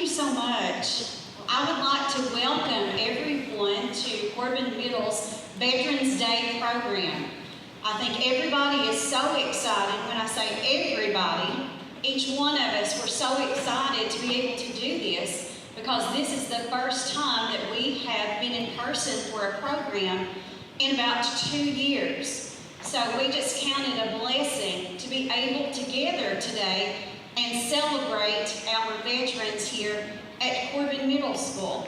you so much. I would like to welcome everyone to Corbin Middle's Veterans Day program. I think everybody is so excited. When I say everybody, each one of us, we're so excited to be able to do this because this is the first time that we have been in person for a program in about 2 years. So we just count it a blessing to be able to gather today and celebrate our veterans here at Corbin Middle School.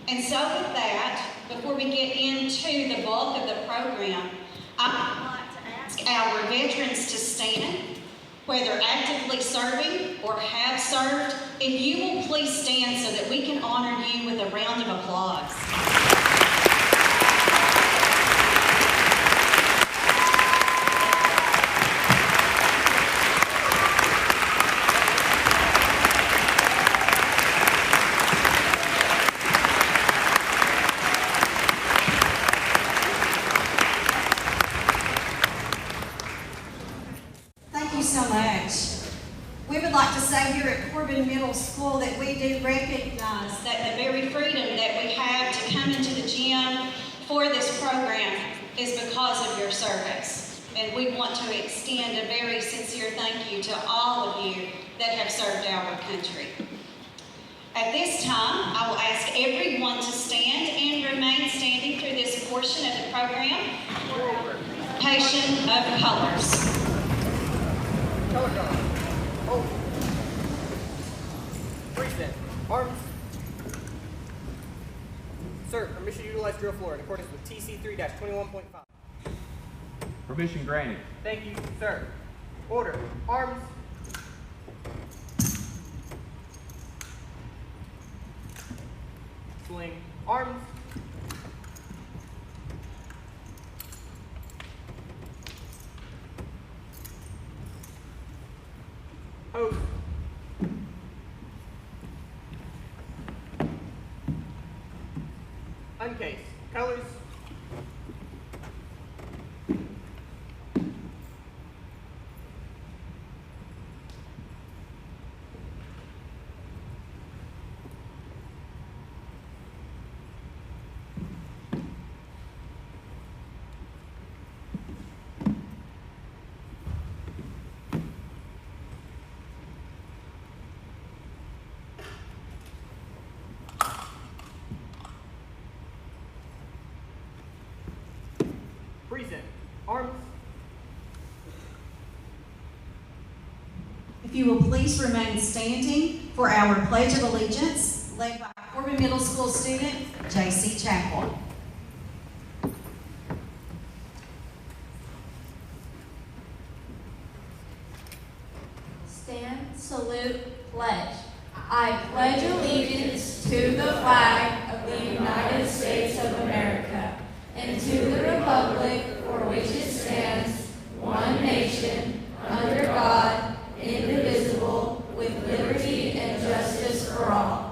And so with that, before we get into the bulk of the program, I would like to ask our veterans to stand, whether actively serving or have served. If you will please stand so that we can honor you with a round of applause. Middle School that we do recognize that the very freedom that we have to come into the gym for this program is because of your service. And we want to extend a very sincere thank you to all of you that have served our country. At this time, I will ask everyone to stand and remain standing through this portion of the program for our presentation of colors. Present. Arms. Sir, permission to utilize drill floor in accordance with TC 3-21.5. Permission granted. Thank you, sir. Order. Arms. Swing. Arms. Pose. Uncase. Colors. Present. Arms. If you will please remain standing for our Pledge of Allegiance, led by Corbin Middle School student, J.C. Chapel. Stand, salute, pledge. I pledge allegiance to the flag of the United States of America and to the republic for which it stands, one nation, under God, indivisible, with liberty and justice for all.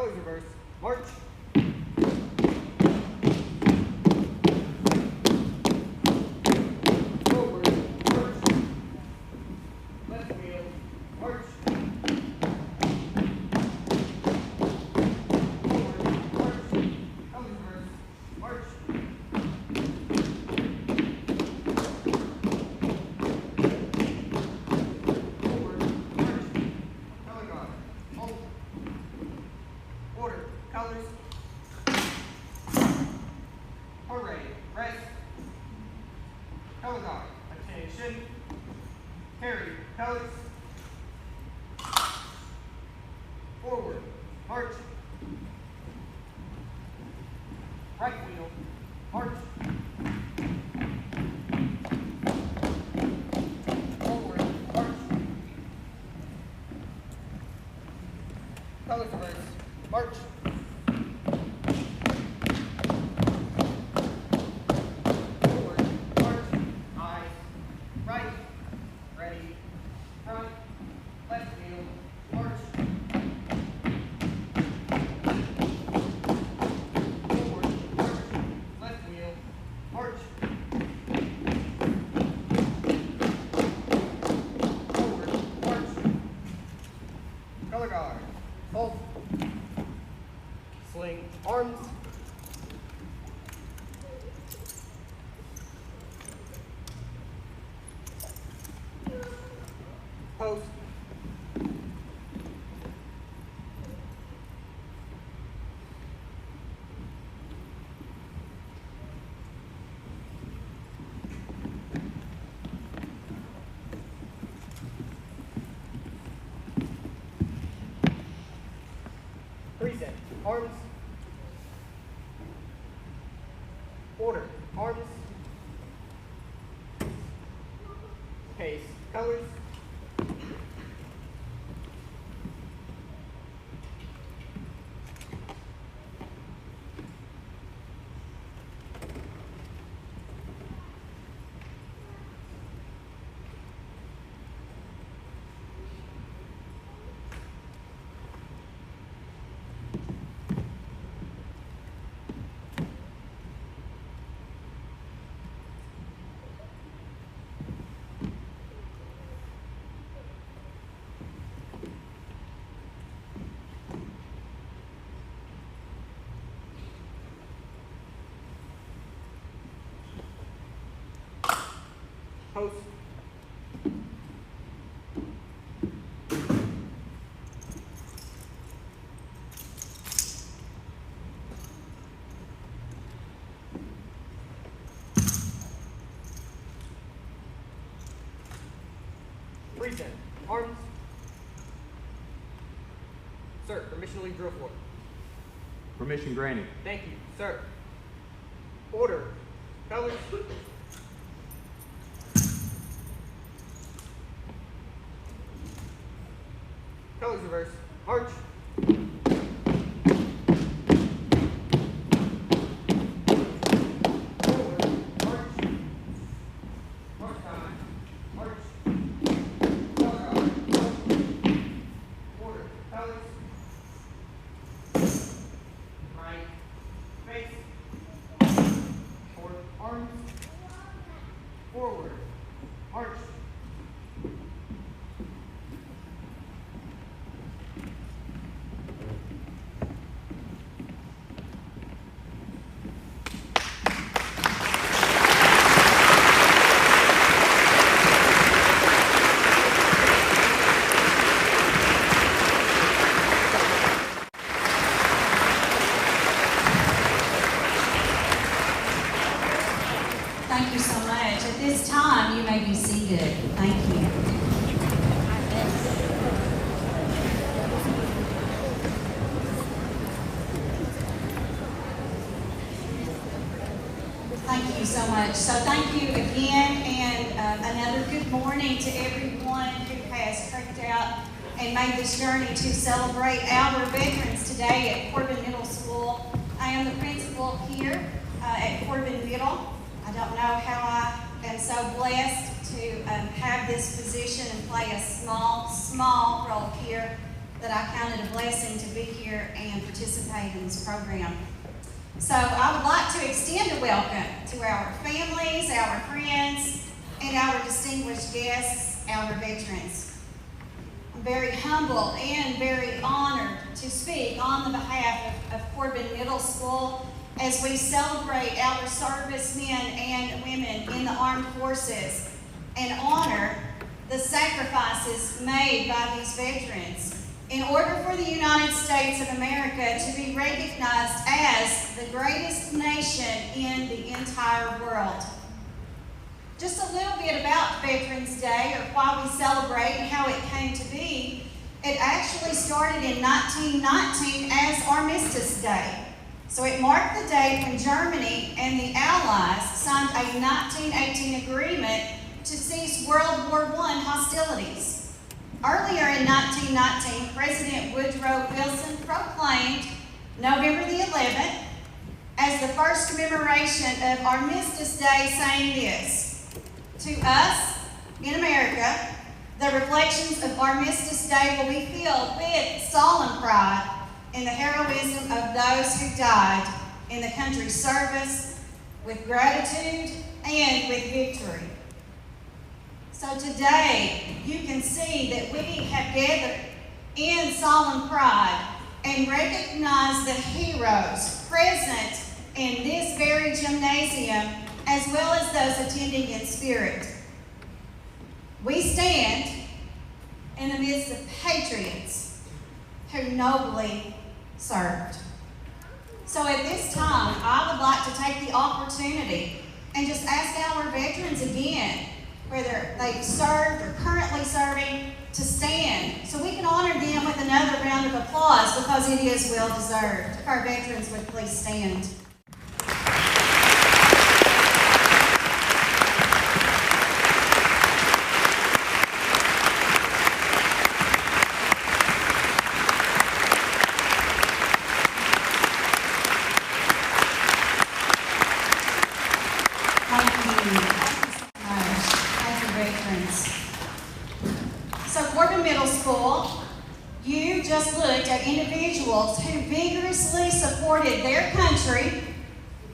Colors reversed. March. Forward. March. Left wheel. March. Forward. March. Colors reversed. March. Forward. March. Color guard. Hold. Order. Colors. Hooray. Rest. Color guard. Attention. Carry. Colors. Forward. March. Right wheel. March. Forward. March. Colors reverse. March. Forward. March. Eyes. Right. Ready. Front. Left wheel. March. Forward. March. Left wheel. March. Forward. March. Color guard. Hold. Sling. Arms. Post. Present. Arms. Order. Arms. Pace. Colors. Post. Present. Arms. Sir, permission to leave drill floor. Permission granted. Thank you, sir. Order. Colors. Colors reverse. March. Forward. March. March time. March. Color guard. Order. Colors. Right. Face. Forward. Arms. Forward. March. Thank you so much. At this time, you may be seated. Thank you. Thank you so much. So thank you again, and another good morning to everyone who has trekked out and made this journey to celebrate our veterans today at Corbin Middle School. I am the principal here at Corbin Middle. I don't know how I am so blessed to have this position and play a small role here that I counted a blessing to be here and participate in this program. So I would like to extend a welcome to our families, our friends, and our distinguished guests, our veterans. I'm very humble and very honored to speak on the behalf of Corbin Middle School as we celebrate our servicemen and women in the armed forces and honor the sacrifices made by these veterans in order for the United States of America to be recognized as the greatest nation in the entire world. Just a little bit about Veterans Day, or why we celebrate and how it came to be. It actually started in 1919 as Armistice Day. So it marked the day when Germany and the Allies signed a 1918 agreement to cease World War I hostilities. Earlier in 1919, President Woodrow Wilson proclaimed November the 11th as the first commemoration of Armistice Day, saying this: "To us, in America, the reflections of Armistice Day will be filled with solemn pride in the heroism of those who died in the country's service, with gratitude and with victory." So today, you can see that we have gathered in solemn pride and recognize the heroes present in this very gymnasium, as well as those attending in spirit. We stand in the midst of patriots who nobly served. So at this time, I would like to take the opportunity and just ask our veterans again, whether they've served or currently serving, to stand so we can honor them with another round of applause, because it is well deserved. If our veterans would please stand. Individuals who vigorously supported their country,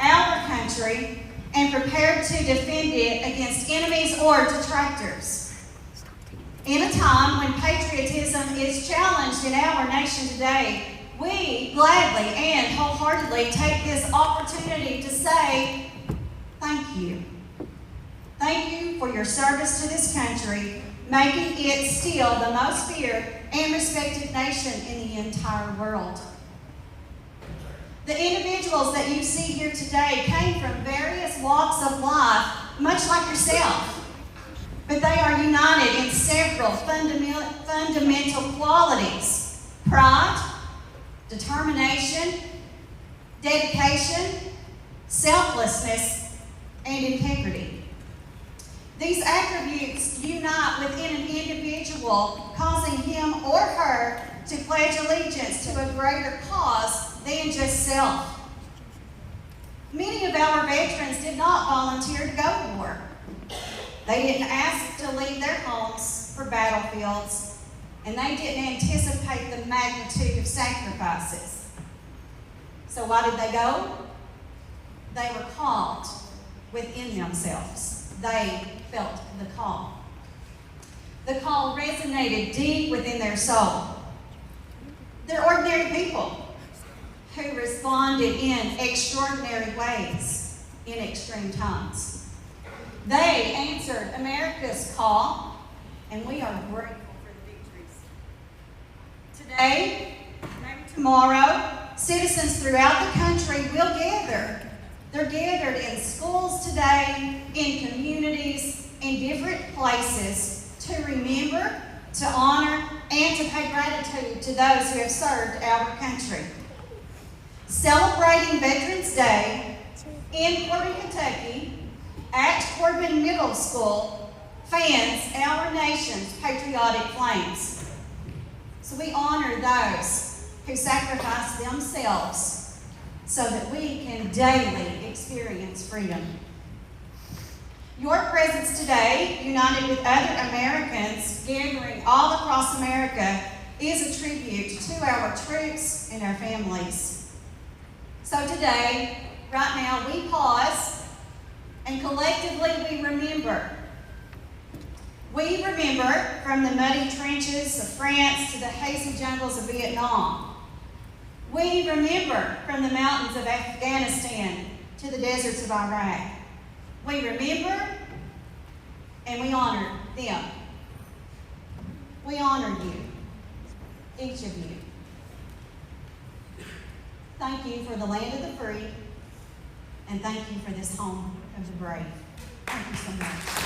our country, and prepared to defend it against enemies or detractors. In a time when patriotism is challenged in our nation today, we gladly and wholeheartedly take this opportunity to say thank you. Thank you for your service to this country, making it still the most feared and respected nation in the entire world. The individuals that you see here today came from various walks of life, much like yourself, but they are united in several fundamental qualities: pride, determination, dedication, selflessness, and integrity. These attributes unite within an individual, causing him or her to pledge allegiance to a greater cause than just self. Many of our veterans did not volunteer to go to war. They didn't ask to leave their homes for battlefields, and they didn't anticipate the magnitude of sacrifices. So why did they go? They were called within themselves. They felt the call. The call resonated deep within their soul. They're ordinary people who responded in extraordinary ways in extreme times. They answered America's call, and we are grateful for the victories. Today, maybe tomorrow, citizens throughout the country will gather. They're gathered in schools today, in communities, in different places to remember, to honor, and to pay gratitude to those who have served our country. Celebrating Veterans Day in Corbin, Kentucky, at Corbin Middle School, fans our nation's patriotic flames. So we honor those who sacrifice themselves so that we can daily experience freedom. Your presence today, united with other Americans gathering all across America, is a tribute to our troops and our families. So today, right now, we pause and collectively we remember. We remember from the muddy trenches of France to the hazy jungles of Vietnam. We remember from the mountains of Afghanistan to the deserts of Iraq. We remember and we honor them. We honor you, each of you. Thank you for the land of the free, and thank you for this home of the brave. Thank you so much.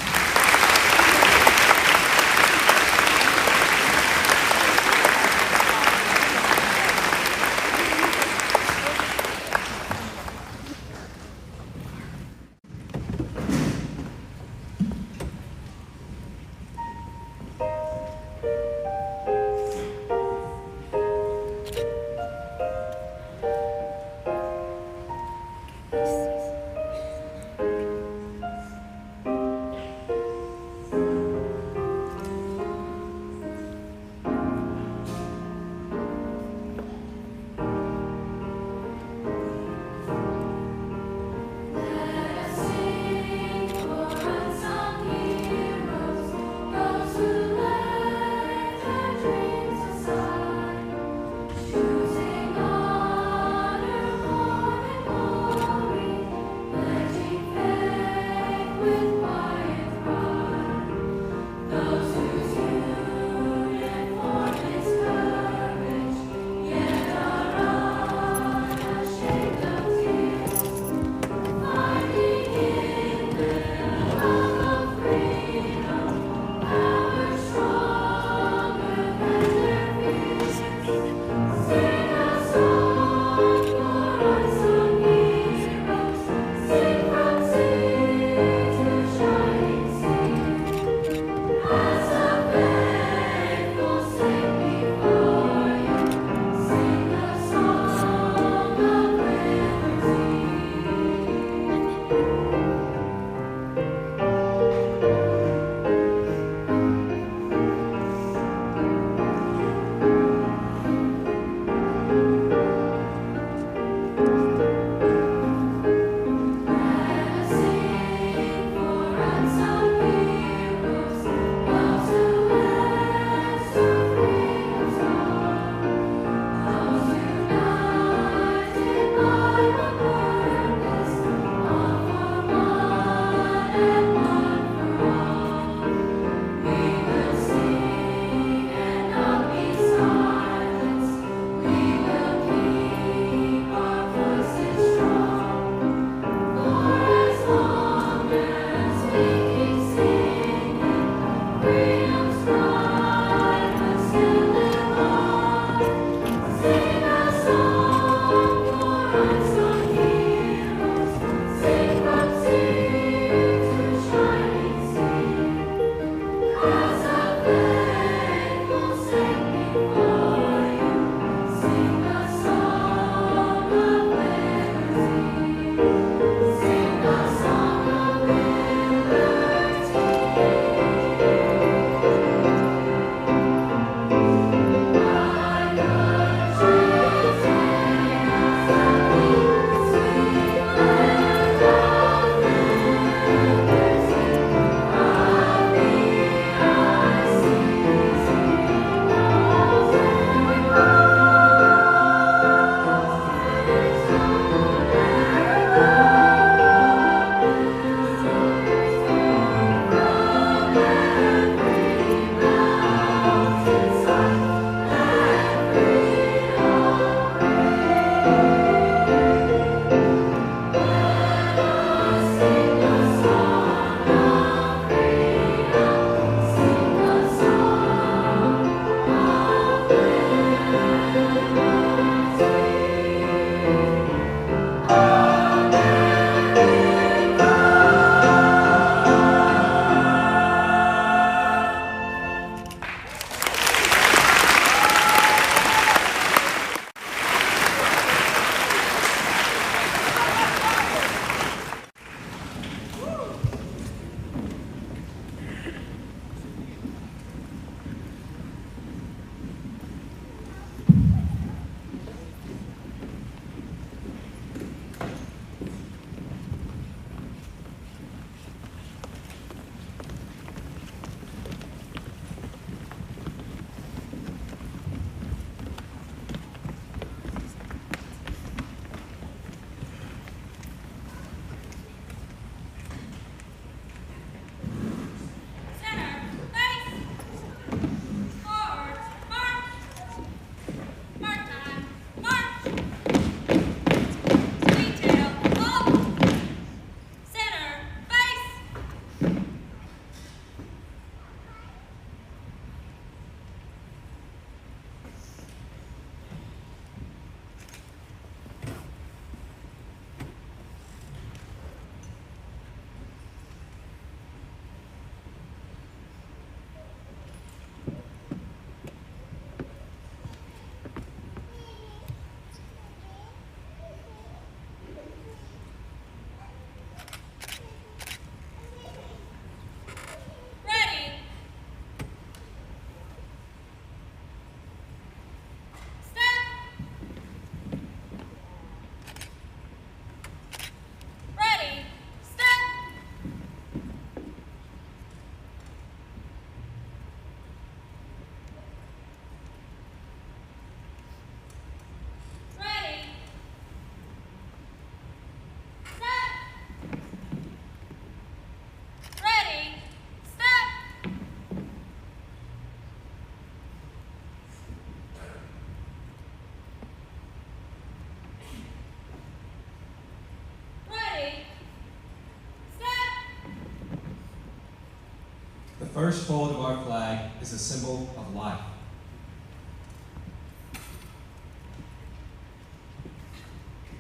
first fold of our flag is a symbol of life.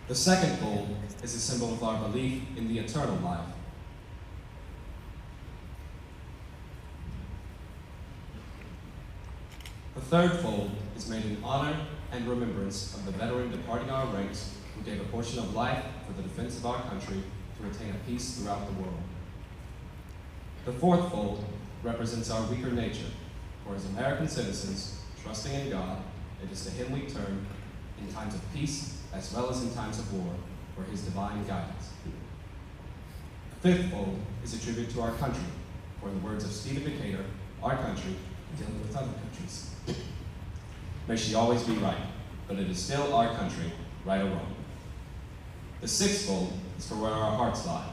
The second fold is a symbol of our belief in the eternal life. The third fold is made in honor and remembrance of the veteran departing our ranks who gave a portion of life for the defense of our country to retain a peace throughout the world. The fourth fold represents our weaker nature, for as American citizens, trusting in God, it is to Him we turn in times of peace as well as in times of war for His divine guidance. The fifth fold is a tribute to our country, for in the words of Stephen Decatur, our country, dealing with other countries. May she always be right, but it is still our country, right or wrong. The sixth fold is for where our hearts lie.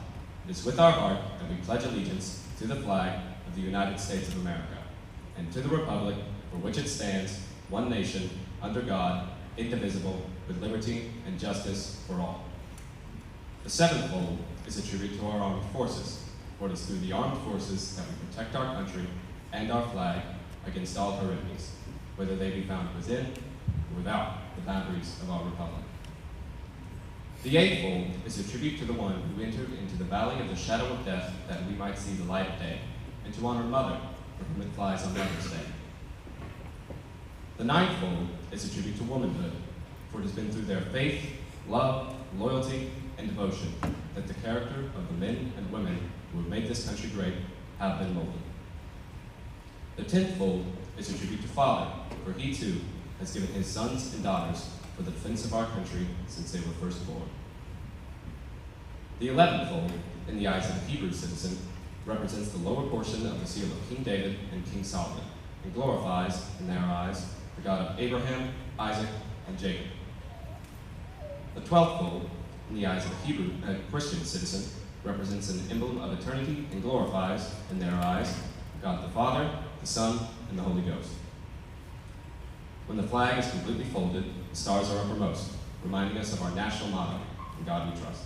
It is with our heart that we pledge allegiance to the flag of the United States of America, and to the republic for which it stands, one nation, under God, indivisible, with liberty and justice for all. The seventh fold is a tribute to our armed forces, for it is through the armed forces that we protect our country and our flag against all her enemies, whether they be found within or without the boundaries of our republic. The eighth fold is a tribute to the one who entered into the valley of the shadow of death that we might see the light of day, and to honor Mother, for whom it flies on Mother's Day. The ninth fold is a tribute to womanhood, for it has been through their faith, love, loyalty, and devotion that the character of the men and women who have made this country great have been molded. The 10th fold is a tribute to Father, for he too has given his sons and daughters for the defense of our country since they were first born. The 11th fold, in the eyes of the Hebrew citizen, represents the lower portion of the seal of King David and King Solomon, and glorifies, in their eyes, the God of Abraham, Isaac, and Jacob. The 12th fold, in the eyes of a Hebrew Christian citizen, represents an emblem of eternity and glorifies, in their eyes, God the Father, the Son, and the Holy Ghost. When the flag is completely folded, the stars are uppermost, reminding us of our national motto, "In God we trust."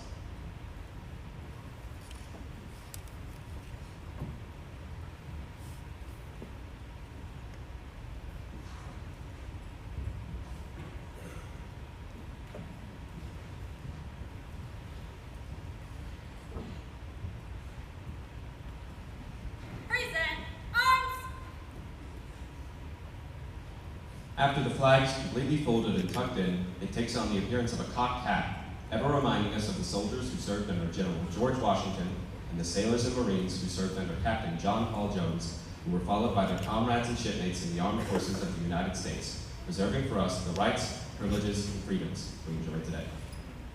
After the flag is completely folded and tucked in, it takes on the appearance of a cocked hat, ever reminding us of the soldiers who served under General George Washington and the sailors and Marines who served under Captain John Paul Jones, who were followed by their comrades and shipmates in the armed forces of the United States, preserving for us the rights, privileges, and freedoms we enjoy today.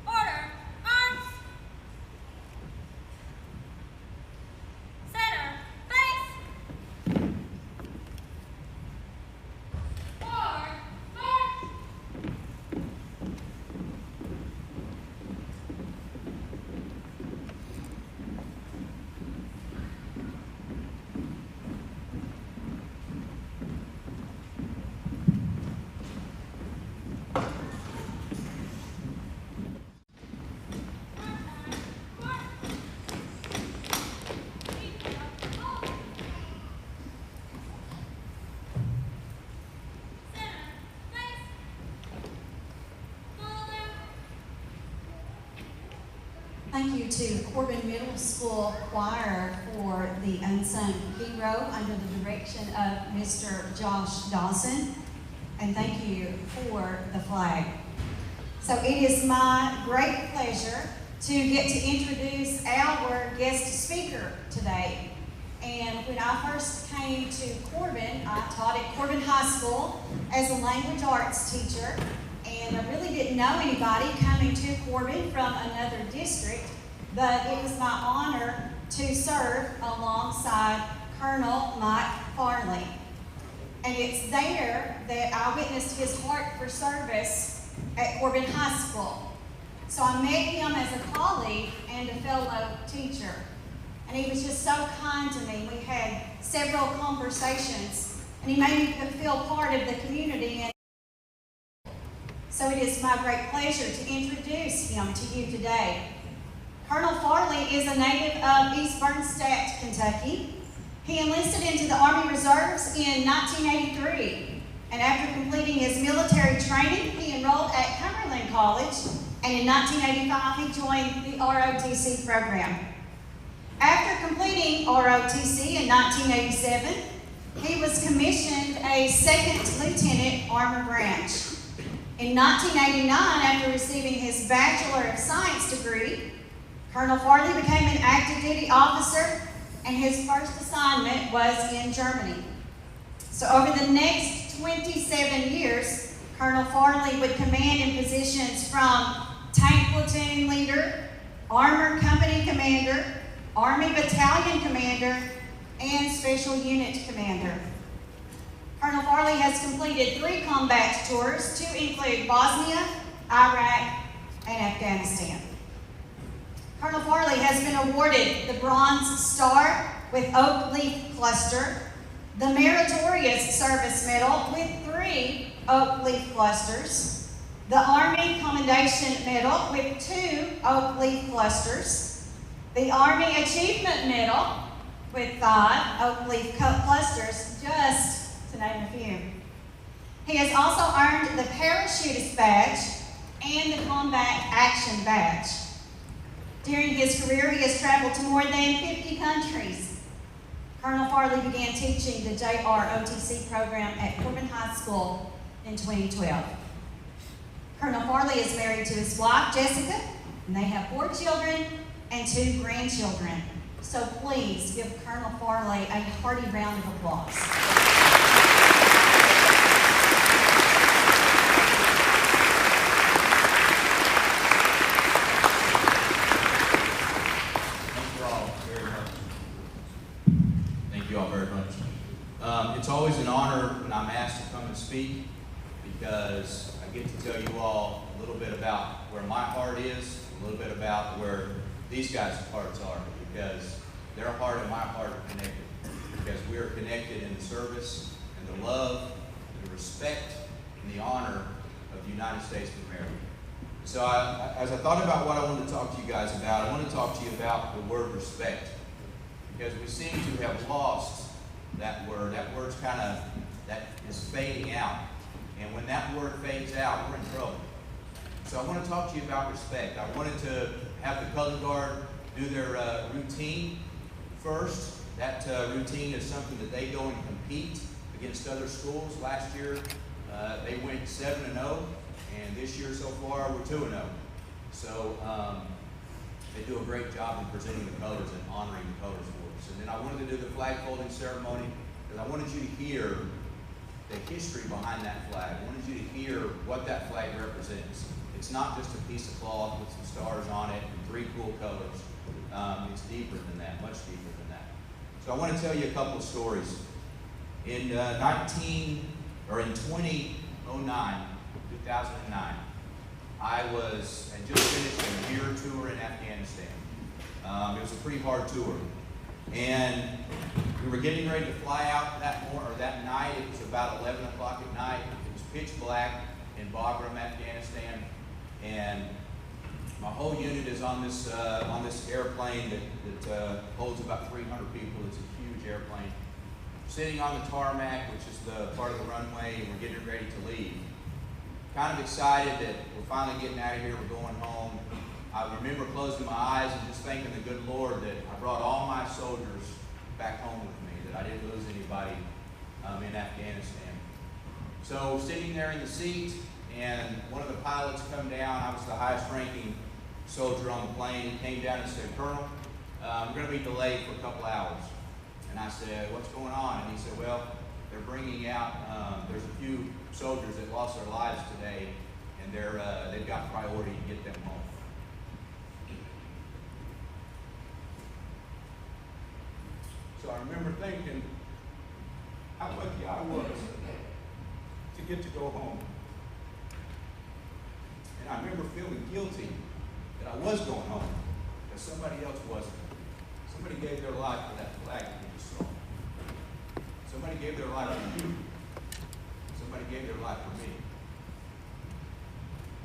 Order! Arms! Center! Face! Forward! March! Thank you to Corbin Middle School Choir for the Unsung Hero under the direction of Mr. Josh Dawson. And thank you for the flag. So it is my great pleasure to get to introduce our guest speaker today. And when I first came to Corbin, I taught at Corbin High School as a language arts teacher. And I really didn't know anybody coming to Corbin from another district, but it was my honor to serve alongside Colonel Mike Farley. And it's there that I witnessed his heart for service at Corbin High School. So I met him as a colleague and a fellow teacher. And he was just so kind to me. We had several conversations, and he made me feel part of the community. And so it is my great pleasure to introduce him to you today. Colonel Farley is a native of East Bernstadt, Kentucky. He enlisted into the Army Reserves in 1983, and after completing his military training, he enrolled at Cumberland College, and in 1985, he joined the ROTC program. After completing ROTC in 1987, he was commissioned a second lieutenant armor branch. In 1989, after receiving his Bachelor of Science degree, Colonel Farley became an active duty officer, and his first assignment was in Germany. So over the next 27 years, Colonel Farley would command in positions from tank platoon leader, armor company commander, Army battalion commander, and special unit commander. Colonel Farley has completed 3 combat tours to include Bosnia, Iraq, and Afghanistan. Colonel Farley has been awarded the Bronze Star with Oak Leaf Cluster, the Meritorious Service Medal with 3 Oak Leaf Clusters, the Army Commendation Medal with 2 Oak Leaf Clusters, the Army Achievement Medal with 5 Oak Leaf Clusters, just to name a few. He has also earned the Parachutist Badge and the Combat Action Badge. During his career, he has traveled to more than 50 countries. Colonel Farley began teaching the JROTC program at Corbin High School in 2012. Colonel Farley is married to his wife, Jessica, and they have 4 children and 2 grandchildren. So please give Colonel Farley a hearty round of applause. It's always an honor when I'm asked to come and speak because I get to tell you all a little bit about where my heart is, a little bit about where these guys' hearts are, because their heart and my heart are connected, because we are connected in the service and the love, the respect, and the honor of the United States of America. So as I thought about what I wanted to talk to you guys about, I want to talk to you about the word respect, because we seem to have lost that word. That word's that is fading out. And when that word fades out, we're in trouble. So I want to talk to you about respect. I wanted to have the color guard do their routine first. That routine is something that they go and compete against other schools. Last year, they went 7-0, and this year so far, we're 2-0. So they do a great job in presenting the colors and honoring the colors for us. And then I wanted to do the flag folding ceremony because I wanted you to hear the history behind that flag. I wanted you to hear what that flag represents. It's not just a piece of cloth with some stars on it and 3 cool colors. It's deeper than that, much deeper than that. So I want to tell you a couple of stories. In 2009, I had just finished a year tour in Afghanistan. It was a pretty hard tour. And we were getting ready to fly out that night. It was about 11 o'clock at night. It was pitch black in Bagram, Afghanistan. And my whole unit is on this airplane that holds about 300 people. It's a huge airplane. Sitting on the tarmac, which is the part of the runway, and we're getting ready to leave. Kind of excited that we're finally getting out of here, we're going home. I remember closing my eyes and just thanking the good Lord that I brought all my soldiers back home with me, that I didn't lose anybody in Afghanistan. So sitting there in the seat, and one of the pilots come down. I was the highest ranking soldier on the plane. He came down and said, "Colonel, I'm going to be delayed for a couple hours." And I said, "What's going on?" And he said, "Well, they're bringing out, there's a few soldiers that lost their lives today, and they've got priority to get them home." So I remember thinking how lucky I was to get to go home. And I remember feeling guilty that I was going home, but somebody else wasn't. Somebody gave their life for that flag that you just saw. Somebody gave their life for you. Somebody gave their life for me.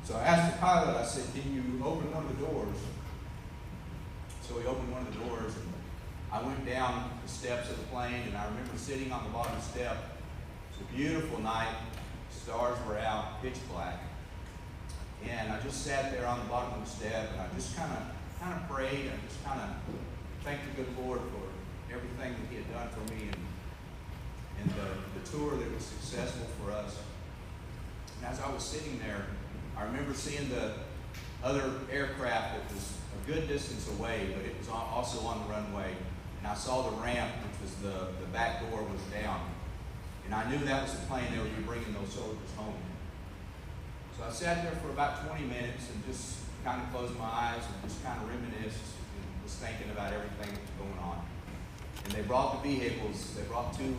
So I asked the pilot, I said, "Can you open one of the doors?" So he opened one of the doors, and I went down the steps of the plane, and I remember sitting on the bottom step. It was a beautiful night. Stars were out, pitch black. And I just sat there on the bottom of the step, and I just kind of prayed, and just kind of thanked the good Lord for everything that He had done for me, and the tour that was successful for us. And as I was sitting there, I remember seeing the other aircraft that was a good distance away, but it was also on the runway. And I saw the ramp, which was the back door was down. And I knew that was the plane they would be bringing those soldiers home. So I sat there for about 20 minutes and just kind of closed my eyes and just kind of reminisced and was thinking about everything that was going on. And they brought the vehicles, they brought two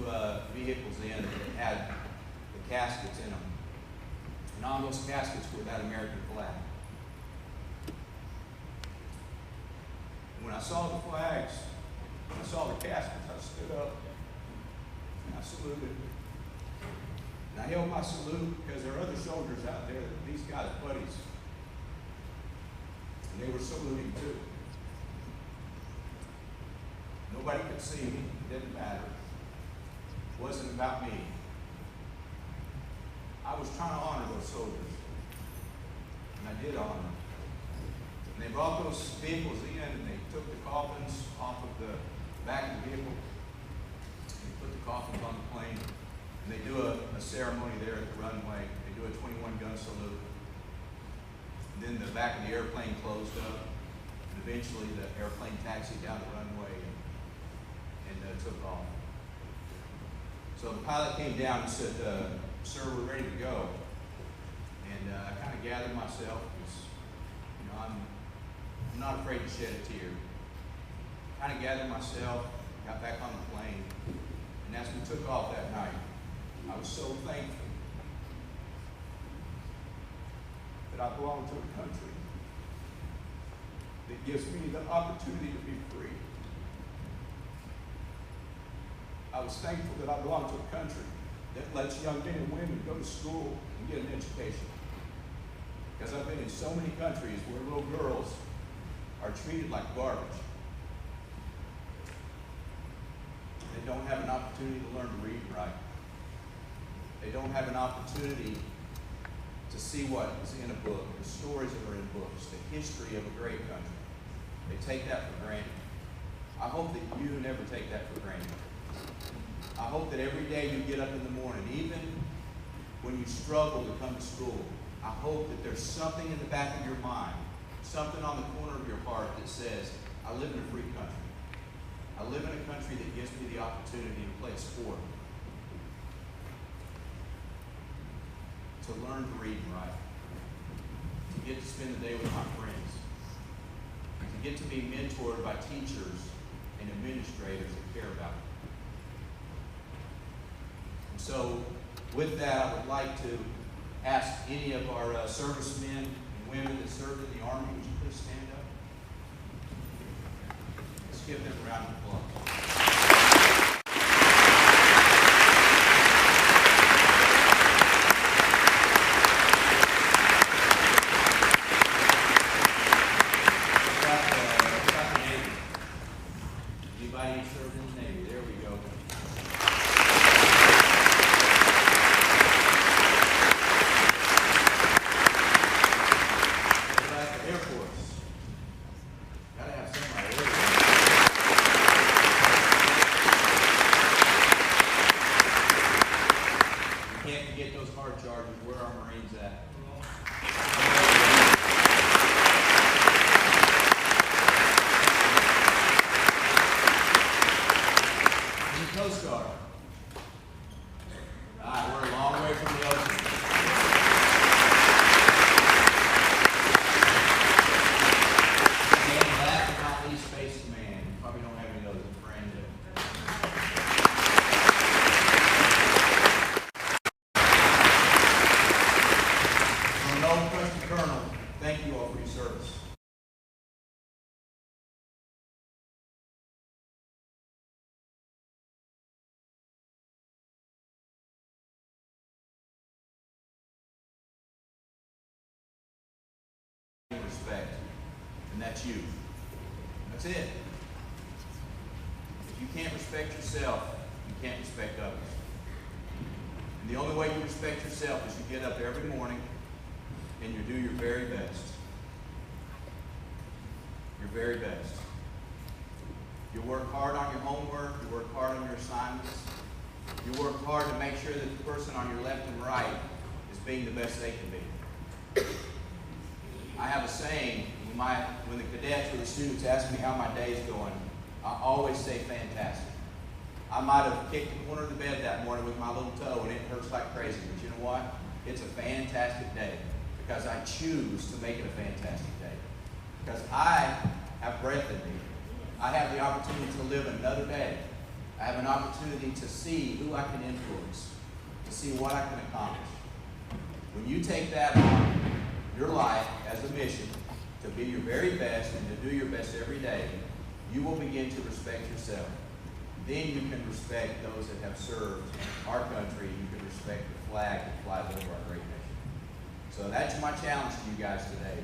vehicles in that had the caskets in them. And on those caskets were that American flag. And when I saw the flags, when I saw the caskets, I stood up and I saluted. And I held my salute because there are other soldiers out there that these guys are buddies. And they were saluting too. Nobody could see me. It didn't matter. It wasn't about me. I was trying to honor those soldiers. And I did honor them. And they brought those vehicles in and they took the coffins off of the back of the vehicle. They put the coffins on the plane. And they do a ceremony there at the runway. They do a 21-gun salute. And then the back of the airplane closed up. And eventually the airplane taxied down the runway and took off. So the pilot came down and said, "Sir, we're ready to go." And I kind of gathered myself because, I'm not afraid to shed a tear. Kind of gathered myself, got back on the plane, and as we took off that night, I was so thankful that I belong to a country that gives me the opportunity to be free. I was thankful that I belong to a country that lets young men and women go to school and get an education. Because I've been in so many countries where little girls are treated like garbage. They don't have an opportunity to learn to read and write. They don't have an opportunity to see what is in a book, the stories that are in books, the history of a great country. They take that for granted. I hope that you never take that for granted. I hope that every day you get up in the morning, even when you struggle to come to school, I hope that there's something in the back of your mind, something on the corner of your heart that says, I live in a free country. I live in a country that gives me the opportunity to play a sport, to learn to read and write, to get to spend the day with my friends, to get to be mentored by teachers and administrators that care about me. And so, with that, I would like to ask any of our servicemen and women that served in the Army, would you please stand up? Let's give them a round of applause. Respect, and that's you. That's it. can't respect yourself, you can't respect others. And the only way you respect yourself is you get up every morning and you do your very best. Your very best. You work hard on your homework, you work hard on your assignments, you work hard to make sure that the person on your left and right is being the best they can be. I have a saying, when the cadets or the students ask me how my day is going, I always say fantastic. I might have kicked the corner of the bed that morning with my little toe and it hurts like crazy, but you know what? It's a fantastic day because I choose to make it a fantastic day. Because I have breath in me. I have the opportunity to live another day. I have an opportunity to see who I can influence, to see what I can accomplish. When you take that on your life as a mission to be your very best and to do your best every day, you will begin to respect yourself. Then you can respect those that have served our country. You can respect the flag that flies over our great nation. So that's my challenge to you guys today.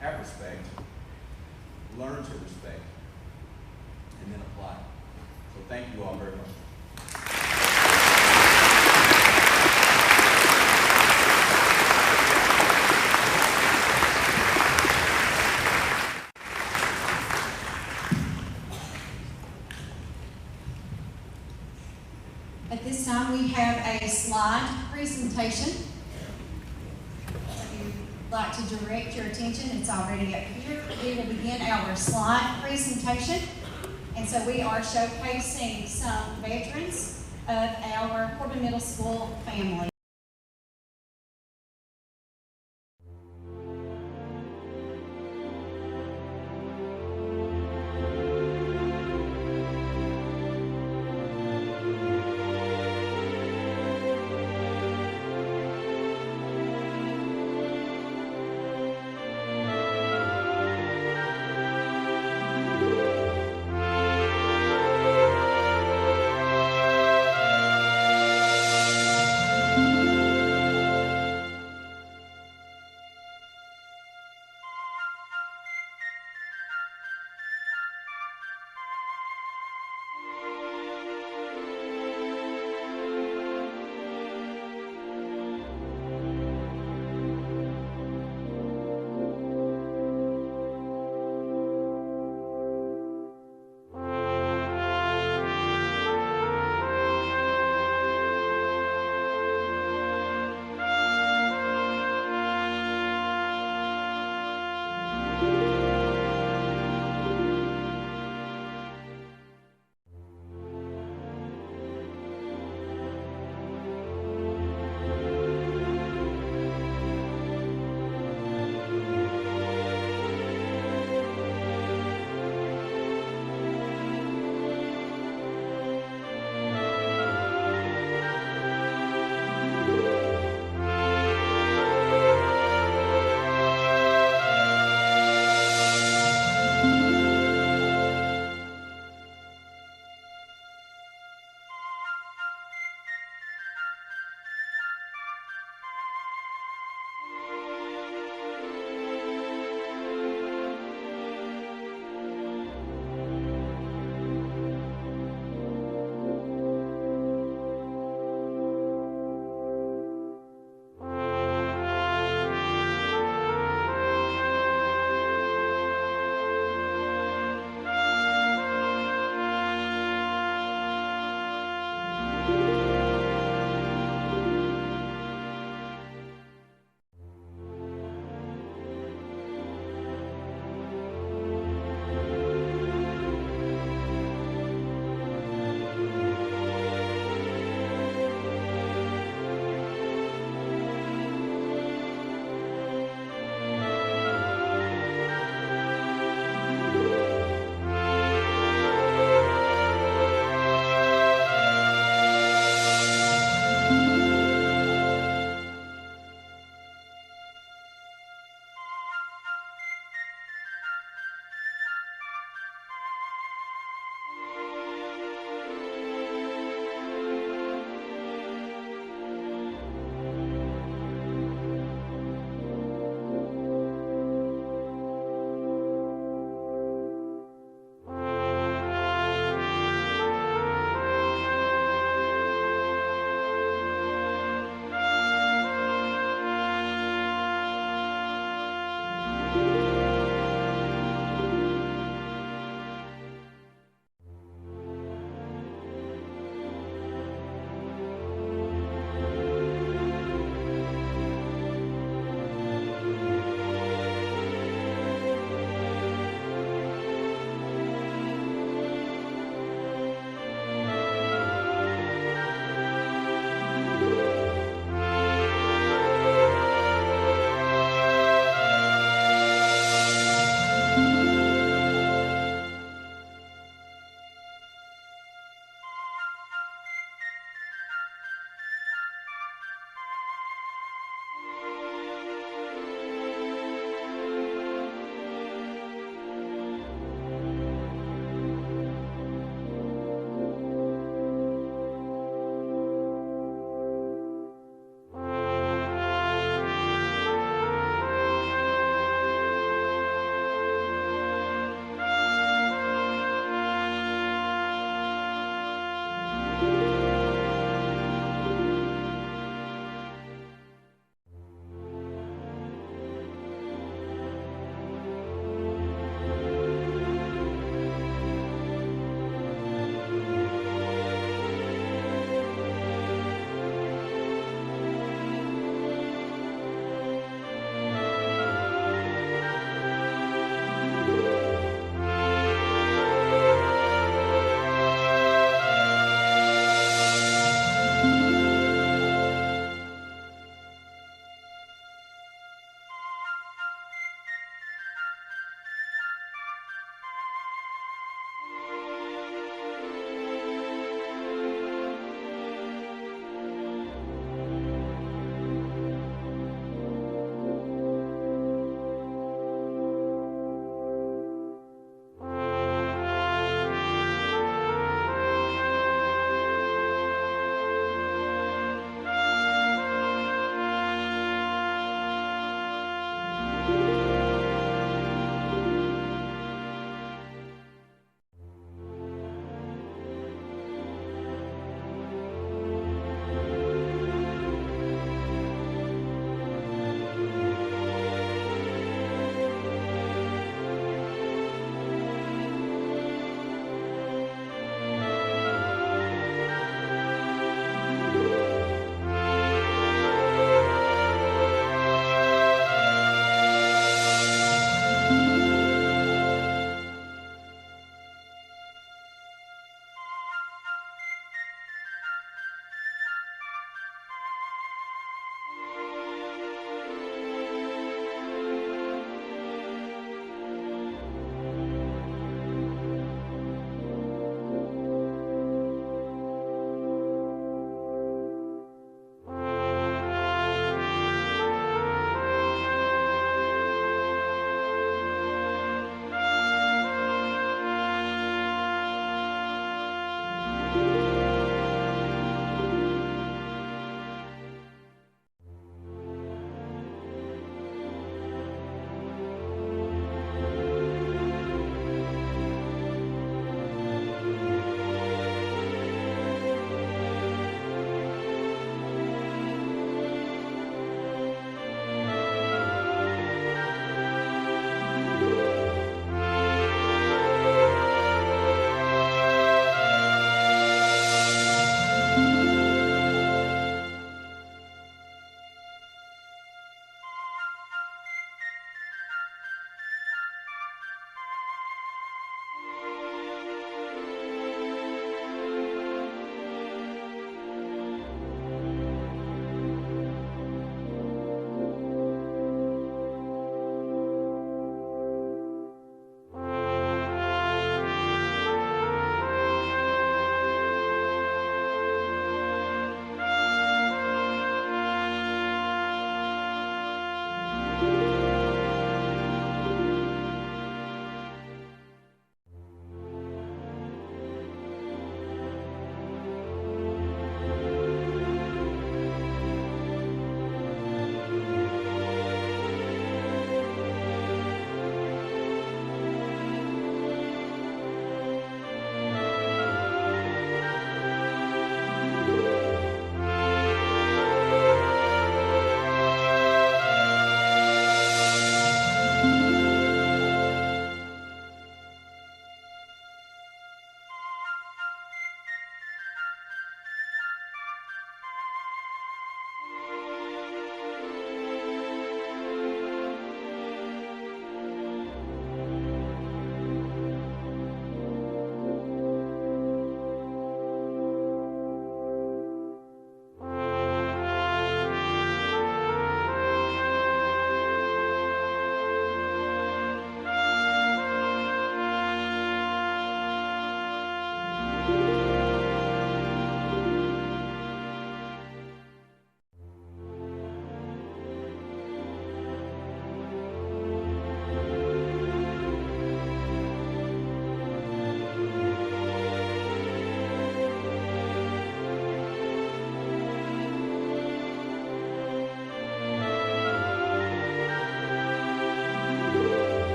Have respect. Learn to respect. And then apply. So thank you all very much. At this time, we have a slide presentation. If you'd like to direct your attention, it's already up here. We will begin our slide presentation. And so we are showcasing some veterans of our Corbin Middle School family.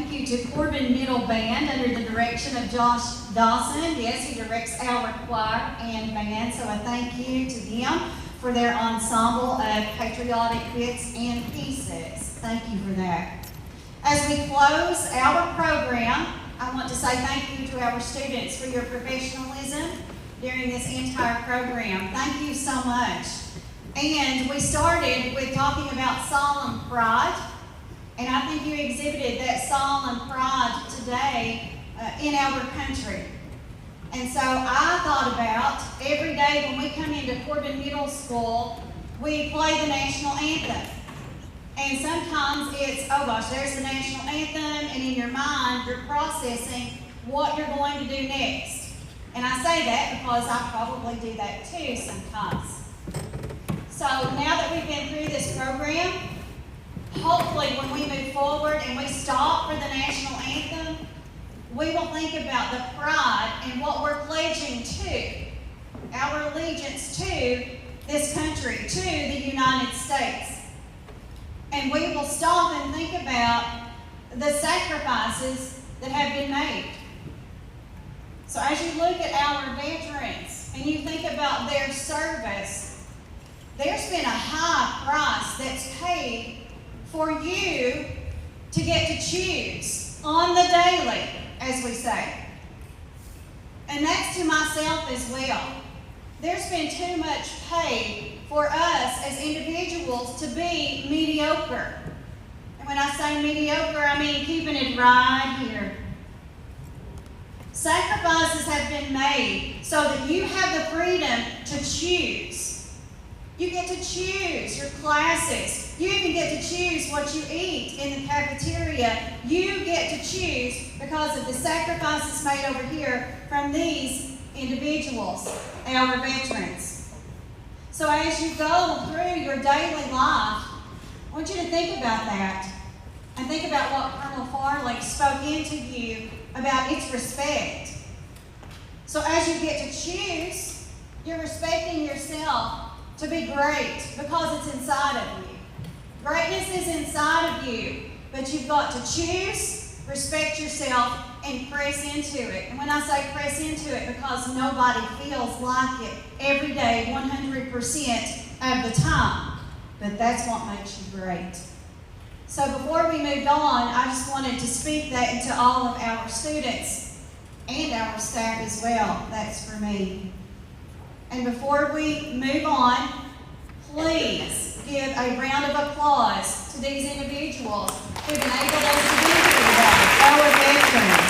Thank you to Corbin Middle Band under the direction of Josh Dawson. Yes, he directs our choir and band, so I thank you to them for their ensemble of patriotic bits and pieces. Thank you for that. As we close our program, I want to say thank you to our students for your professionalism during this entire program. Thank you so much. And we started with talking about solemn pride, and I think you exhibited that solemn pride today in our country. And so I thought about every day when we come into Corbin Middle School, we play the national anthem. And sometimes it's, oh gosh, there's the national anthem, and in your mind, you're processing what you're going to do next. And I say that because I probably do that too sometimes. So now that we've been through this program, hopefully when we move forward and we stop for the national anthem, we will think about the pride and what we're pledging to, our allegiance to this country, to the United States. And we will stop and think about the sacrifices that have been made. So as you look at our veterans and you think about their service, there's been a high price that's paid for you to get to choose on the daily, as we say. And that's to myself as well. There's been too much paid for us as individuals to be mediocre. And when I say mediocre, I mean keeping it right here. Sacrifices have been made so that you have the freedom to choose. You get to choose your classes. You even get to choose what you eat in the cafeteria. You get to choose because of the sacrifices made over here from these individuals, our veterans. So as you go through your daily life, I want you to think about that and think about what Colonel Farley spoke into you about its respect. So as you get to choose, you're respecting yourself to be great because it's inside of you. Greatness is inside of you, but you've got to choose, respect yourself, and press into it. And when I say press into it, because nobody feels like it every day, 100% of the time. But that's what makes you great. So before we moved on, I just wanted to speak that into all of our students and our staff as well. That's for me. And before we move on, please give a round of applause to these individuals who've enabled us to be here today, our veterans.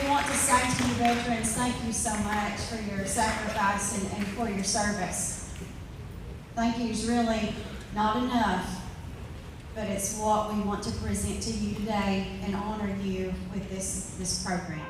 We want to say to you veterans, thank you so much for your sacrifice and for your service. Thank you is really not enough, but it's what we want to present to you today and honor you with this program.